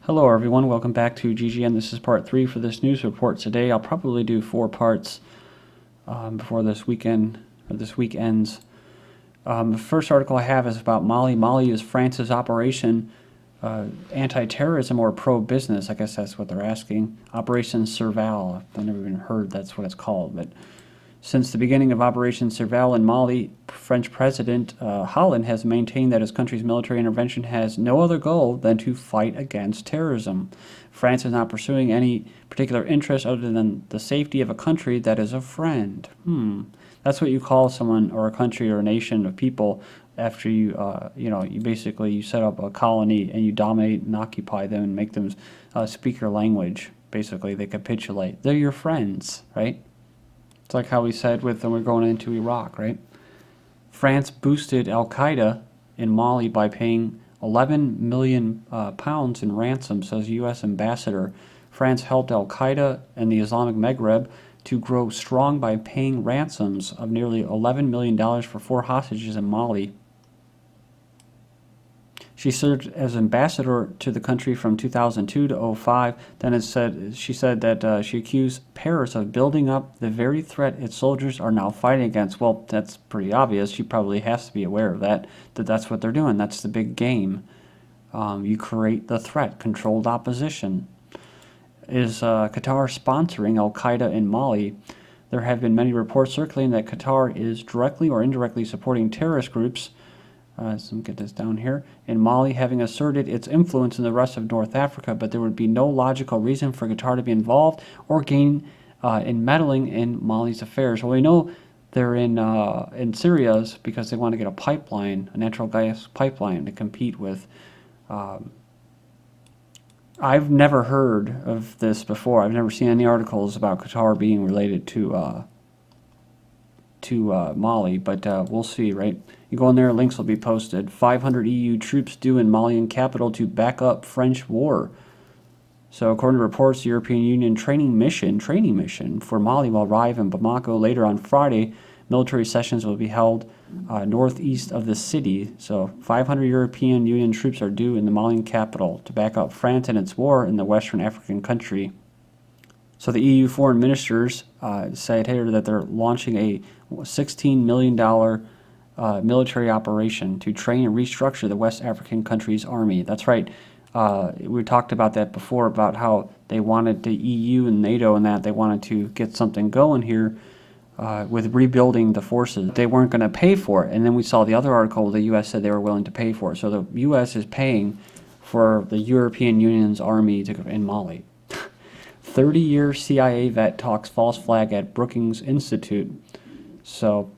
Hello everyone, welcome back to GGN. This is part 3 for this news report today. I'll probably do 4 parts before this weekend, or this week ends. The first article I have is about Mali. Mali is France's operation anti-terrorism or pro-business. I guess that's what they're asking. Operation Serval. I've never even heard that's what it's called, but since the beginning of Operation Serval in Mali, French President Hagel has maintained that his country's military intervention has no other goal than to fight against terrorism. France is not pursuing any particular interest other than the safety of a country that is a friend. That's what you call someone or a country or a nation of people after you, you set up a colony and you dominate and occupy them and make them speak your language. Basically, they capitulate. They're your friends, right? It's like how we said with when we're going into Iraq, right? France boosted al-Qaeda in Mali by paying 11 million pounds in ransom, says U.S. ambassador. France helped al-Qaeda and the Islamic Maghreb to grow strong by paying ransoms of nearly $11 million for 4 hostages in Mali. She served as ambassador to the country from 2002 to 2005. Then she said that she accused Paris of building up the very threat its soldiers are now fighting against. Well, that's pretty obvious. She probably has to be aware of that that's what they're doing. That's the big game. You create the threat, controlled opposition. Is Qatar sponsoring al-Qaeda in Mali? There have been many reports circulating that Qatar is directly or indirectly supporting terrorist groups. So let me get this down here. In Mali, having asserted its influence in the rest of North Africa, but there would be no logical reason for Qatar to be involved or gain in meddling in Mali's affairs. Well, we know they're in Syria's because they want to get a pipeline, a natural gas pipeline, to compete with. I've never heard of this before. I've never seen any articles about Qatar being related to Mali, but we'll see, right? You go in there, links will be posted. 500 EU troops due in Malian capital to back up French war. So according to reports, the European Union training mission for Mali will arrive in Bamako later on Friday. Military sessions will be held northeast of the city. So 500 European Union troops are due in the Malian capital to back up France in its war in the Western African country. So the EU foreign ministers said here that they're launching a $16 million military operation to train and restructure the West African country's army. That's right. We talked about that before, about how they wanted the EU and NATO and that they wanted to get something going here with rebuilding the forces. They weren't going to pay for it. And then we saw the other article, the U.S. said they were willing to pay for it. So the U.S. is paying for the European Union's army in Mali. 30-year CIA vet talks false flag at Brookings Institute. So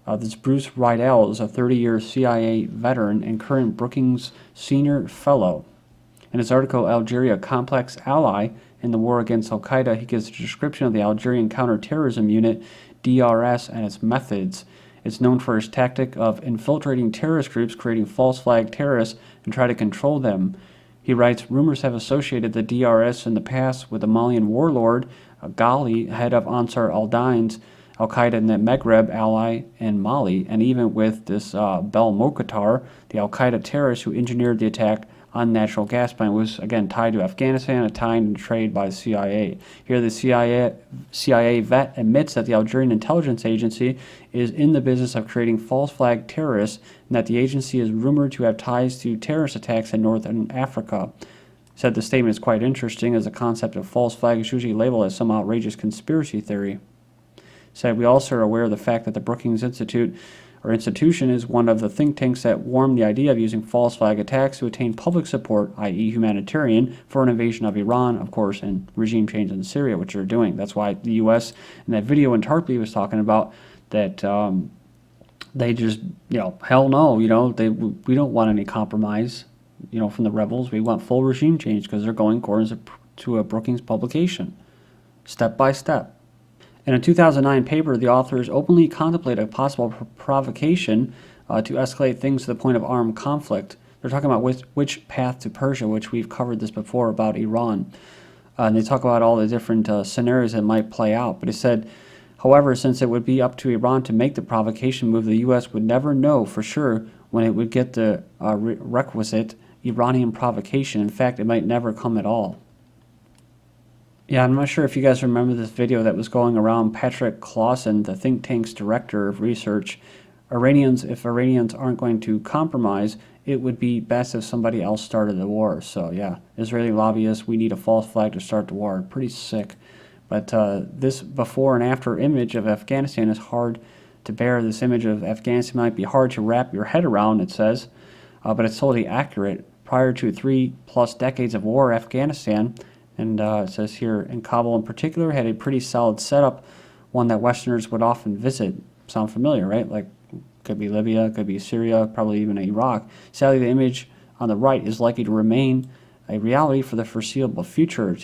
this Bruce Rydell is a 30-year CIA veteran and current Brookings Senior Fellow. In his article, Algeria, Complex Ally in the War Against al-Qaeda, he gives a description of the Algerian Counterterrorism Unit, DRS, and its methods. It's known for its tactic of infiltrating terrorist groups, creating false flag terrorists, and try to control them. He writes, rumors have associated the DRS in the past with the Malian warlord, Ghali, head of Ansar al-Din's al-Qaeda in the Maghreb ally in Mali, and even with this Belmokhtar, the al-Qaeda terrorist who engineered the attack on natural gas plant, was again tied to Afghanistan and tied and trade by the CIA. Here the CIA vet admits that the Algerian intelligence agency is in the business of creating false flag terrorists and that the agency is rumored to have ties to terrorist attacks in northern Africa. Said the statement is quite interesting as the concept of false flag is usually labeled as some outrageous conspiracy theory. Said we also are aware of the fact that the Brookings institution is one of the think tanks that warmed the idea of using false flag attacks to attain public support, i.e. humanitarian, for an invasion of Iran, of course, and regime change in Syria, which they're doing. That's why the U.S. in that video in Tarpley was talking about that they just, hell no, we don't want any compromise, from the rebels. We want full regime change because they're going according to a Brookings publication, step by step. In a 2009 paper, the authors openly contemplate a possible provocation to escalate things to the point of armed conflict. They're talking about which path to Persia, which we've covered this before about Iran. And they talk about all the different scenarios that might play out. But it said, however, since it would be up to Iran to make the provocation move, the U.S. would never know for sure when it would get the requisite Iranian provocation. In fact, it might never come at all. Yeah, I'm not sure if you guys remember this video that was going around. Patrick Clausen, the think tank's director of research, if Iranians aren't going to compromise, it would be best if somebody else started the war. So yeah, Israeli lobbyists, we need a false flag to start the war. Pretty sick. But this before and after image of Afghanistan is hard to bear. This image of Afghanistan might be hard to wrap your head around, it says, but it's totally accurate. Prior to 3+ decades of war, Afghanistan, and it says here, in Kabul in particular, had a pretty solid setup, one that Westerners would often visit. Sound familiar, right? Like, could be Libya, could be Syria, probably even Iraq. Sadly, the image on the right is likely to remain a reality for the foreseeable future.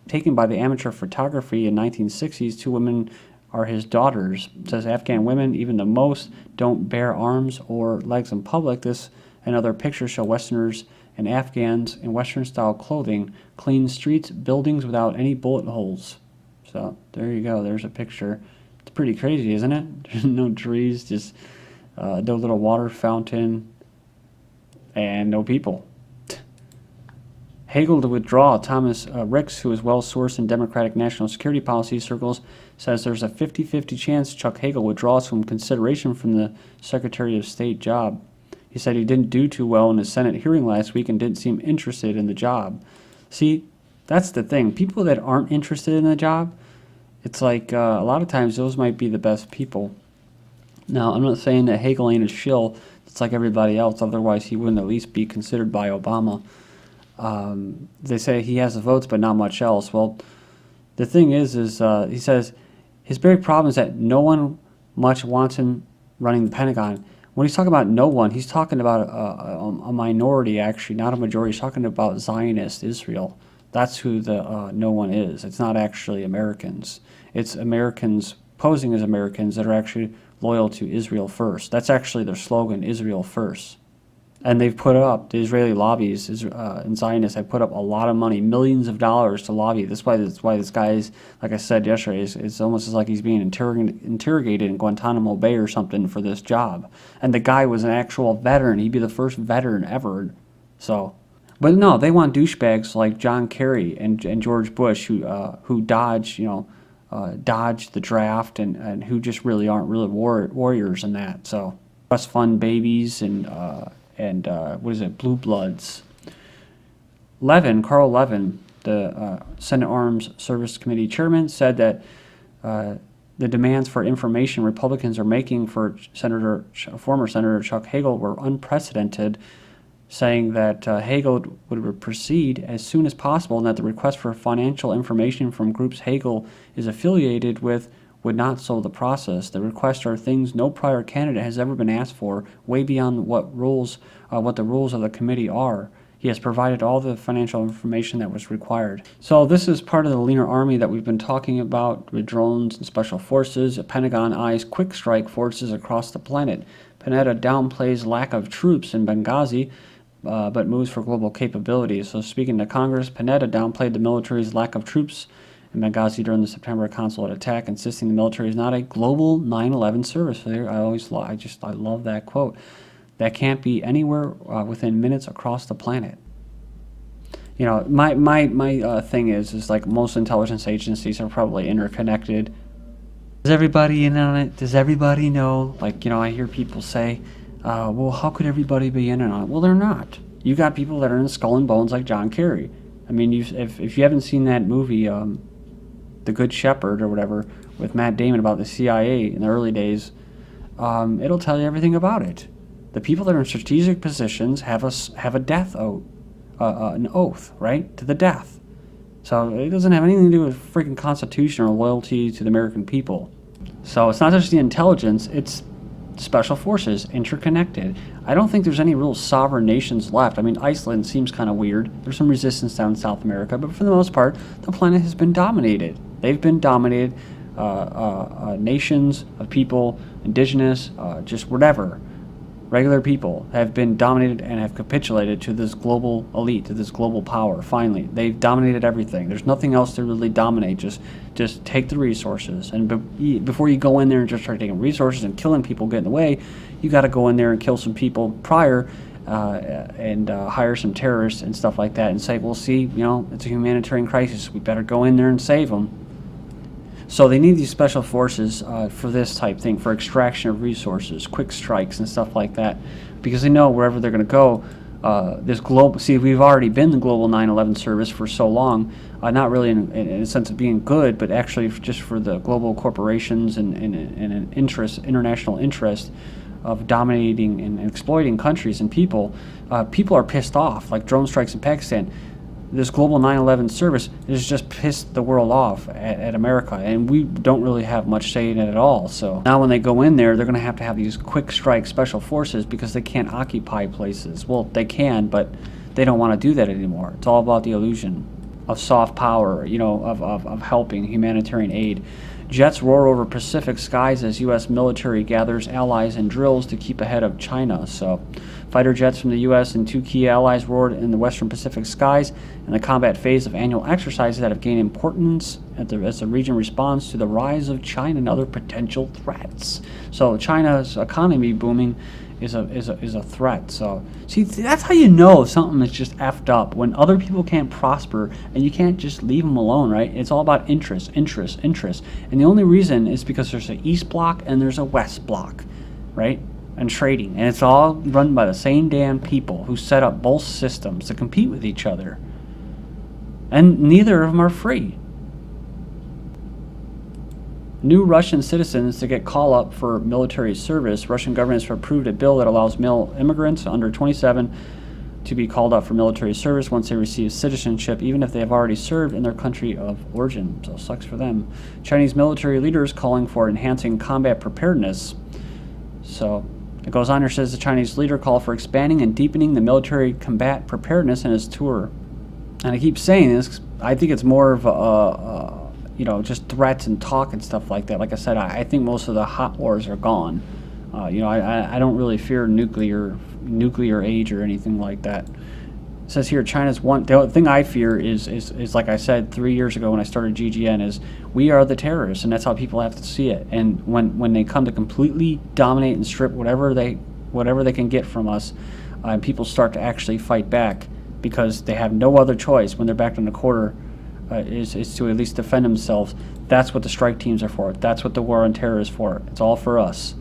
Taken by the amateur photography in 1960s, 2 women are his daughters. It says Afghan women, even the most, don't bear arms or legs in public. This and other pictures show Westerners and Afghans in Western-style clothing, clean streets, buildings without any bullet holes. So there you go. There's a picture. It's pretty crazy, isn't it? There's no trees, just no little water fountain, and no people. Hagel to withdraw. Thomas Ricks, who is well-sourced in Democratic national security policy circles, says there's a 50-50 chance Chuck Hagel withdraws from consideration from the Secretary of State job. He said he didn't do too well in his Senate hearing last week and didn't seem interested in the job. See, that's the thing. People that aren't interested in the job, it's like a lot of times those might be the best people. Now, I'm not saying that Hagel ain't a shill. It's like everybody else. Otherwise, he wouldn't at least be considered by Obama. They say he has the votes, but not much else. Well, the thing is he says his big problem is that no one much wants him running the Pentagon. When he's talking about no one, he's talking about a minority, actually, not a majority. He's talking about Zionist Israel. That's who the no one is. It's not actually Americans. It's Americans posing as Americans that are actually loyal to Israel first. That's actually their slogan, Israel first. And they've put up, the Israeli lobbies and Zionists have put up a lot of money, millions of dollars to lobby. That's why this guy is, like I said yesterday, it's almost as like he's being interrogated in Guantanamo Bay or something for this job. And the guy was an actual veteran. He'd be the first veteran ever. So, but no, they want douchebags like John Kerry and George Bush who dodge, dodge the draft and who just really aren't really warriors in that. So, trust fund babies and what is it, blue bloods. Carl Levin, the Senate Arms Service Committee chairman, said that the demands for information Republicans are making for former Senator Chuck Hagel were unprecedented, saying that Hagel would proceed as soon as possible and that the request for financial information from groups Hagel is affiliated with would not slow the process. The requests are things no prior candidate has ever been asked for, way beyond what the rules of the committee are. He has provided all the financial information that was required. So this is part of the leaner army that we've been talking about with drones and special forces. The Pentagon eyes quick strike forces across the planet. Panetta downplays lack of troops in Benghazi, but moves for global capabilities. So speaking to Congress, Panetta downplayed the military's lack of troops in Benghazi during the September consulate attack, insisting the military is not a global 9/11 service. I love that quote. That can't be anywhere within minutes across the planet. You know, my thing is like most intelligence agencies are probably interconnected. Is everybody in on it? Does everybody know? Like, I hear people say, well, how could everybody be in on it? Well, they're not. You got people that are in skull and bones like John Kerry. I mean, if you haven't seen that movie, The Good Shepherd or whatever, with Matt Damon about the CIA in the early days, it'll tell you everything about it. The people that are in strategic positions have a death oath, an oath, right, to the death. So it doesn't have anything to do with freaking Constitution or loyalty to the American people. So it's not just the intelligence, it's special forces, interconnected. I don't think there's any real sovereign nations left. I mean, Iceland seems kind of weird. There's some resistance down in South America, but for the most part, the planet has been dominated. They've been dominated. Nations of people, indigenous, just whatever, regular people have been dominated and have capitulated to this global elite, to this global power. Finally, they've dominated everything. There's nothing else to really dominate. Just take the resources. And before you go in there and just start taking resources and killing people, get in the way, you got to go in there and kill some people prior and hire some terrorists and stuff like that and say, well, see, you know, it's a humanitarian crisis. We better go in there and save them. So they need these special forces for this type thing, for extraction of resources, quick strikes and stuff like that, because they know wherever they're going to go, this global, see, we've already been the global 9/11 service for so long, not really in a sense of being good, but actually just for the global corporations and an interest, international interest of dominating and exploiting countries and people. People are pissed off, like drone strikes in Pakistan. This global 9/11 service has just pissed the world off at America, and we don't really have much say in it at all. So now when they go in there, they're going to have these quick strike special forces because they can't occupy places. Well, they can, but they don't want to do that anymore. It's all about the illusion of soft power, you know, of helping humanitarian aid. Jets roar over Pacific skies as U.S. military gathers allies and drills to keep ahead of China. So fighter jets from the U.S. and two key allies roared in the western Pacific skies in the combat phase of annual exercises that have gained importance as the region responds to the rise of China and other potential threats. So China's economy booming is a threat. So see, that's how you know something is just effed up, when other people can't prosper and you can't just leave them alone, right? It's all about interest. And the only reason is because there's an East Bloc and there's a West Bloc, right? And trading, and it's all run by the same damn people who set up both systems to compete with each other, and neither of them are free. New Russian citizens to get call up for military service. Russian government has approved a bill that allows male immigrants under 27 to be called up for military service once they receive citizenship, even if they have already served in their country of origin. So it sucks for them. Chinese military leaders calling for enhancing combat preparedness. So it goes on here, says the Chinese leader called for expanding and deepening the military combat preparedness in his tour. And I keep saying this, I think it's more of a you know, just threats and talk and stuff like that. Like I said, I think most of the hot wars are gone. You know, I don't really fear nuclear age or anything like that. It says here, China's one. The thing I fear is like I said 3 years ago when I started GGN, is we are the terrorists, and that's how people have to see it. And when they come to completely dominate and strip whatever they can get from us, people start to actually fight back because they have no other choice when they're backed in a quarter. Is to at least defend themselves. That's what the strike teams are for. That's what the war on terror is for. It's all for us.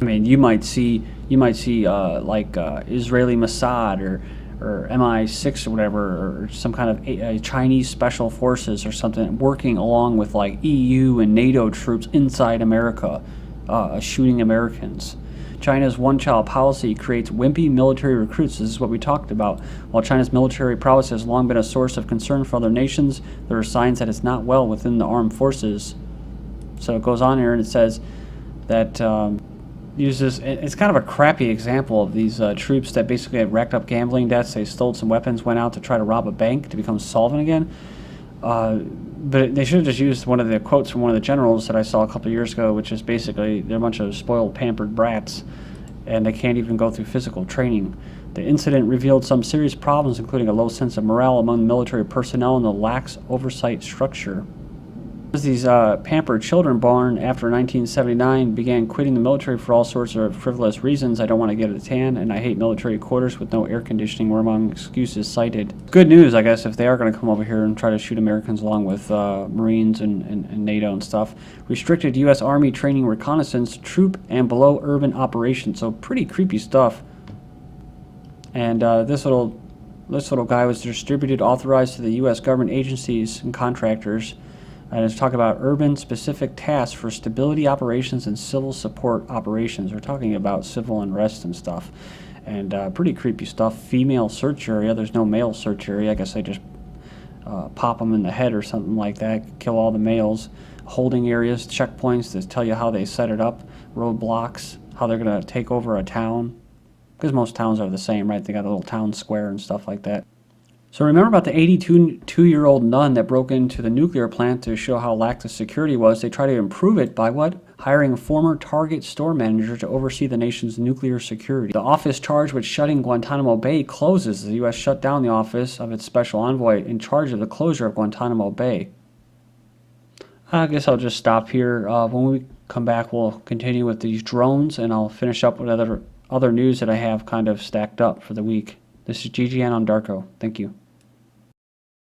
I mean, you might see like Israeli Mossad or MI6 or whatever, or some kind of Chinese special forces or something working along with like EU and NATO troops inside America, shooting Americans. China's one-child policy creates wimpy military recruits. This is what we talked about. While China's military prowess has long been a source of concern for other nations, there are signs that it's not well within the armed forces. So it goes on here and it says that uses, it's kind of a crappy example of these troops that basically had racked up gambling debts. They stole some weapons, went out to try to rob a bank to become solvent again. But they should have just used one of the quotes from one of the generals that I saw a couple of years ago, which is basically they're a bunch of spoiled, pampered brats, and they can't even go through physical training. The incident revealed some serious problems, including a low sense of morale among military personnel and the lax oversight structure. These pampered children born after 1979 began quitting the military for all sorts of frivolous reasons. I don't want to get a tan, and I hate military quarters with no air conditioning, were among excuses cited. Good news, I guess, if they are going to come over here and try to shoot Americans along with Marines and NATO and stuff. Restricted U.S. Army training reconnaissance, troop, and below urban operations. So pretty creepy stuff. And this little guy was distributed, authorized to the U.S. government agencies and contractors. And it's talking about urban-specific tasks for stability operations and civil support operations. We're talking about civil unrest and stuff. And pretty creepy stuff. Female search area. There's no male search area. I guess they just pop them in the head or something like that. Kill all the males. Holding areas, checkpoints to tell you how they set it up. Roadblocks, how they're going to take over a town. Because most towns are the same, right? They got a little town square and stuff like that. So remember about the 82-year-old nun that broke into the nuclear plant to show how lax the security was. They try to improve it by what? Hiring a former Target store manager to oversee the nation's nuclear security. The office charged with shutting Guantanamo Bay closes. The U.S. shut down the office of its special envoy in charge of the closure of Guantanamo Bay. I guess I'll just stop here. When we come back, we'll continue with these drones, and I'll finish up with other news that I have kind of stacked up for the week. This is GGN on Darko. Thank you.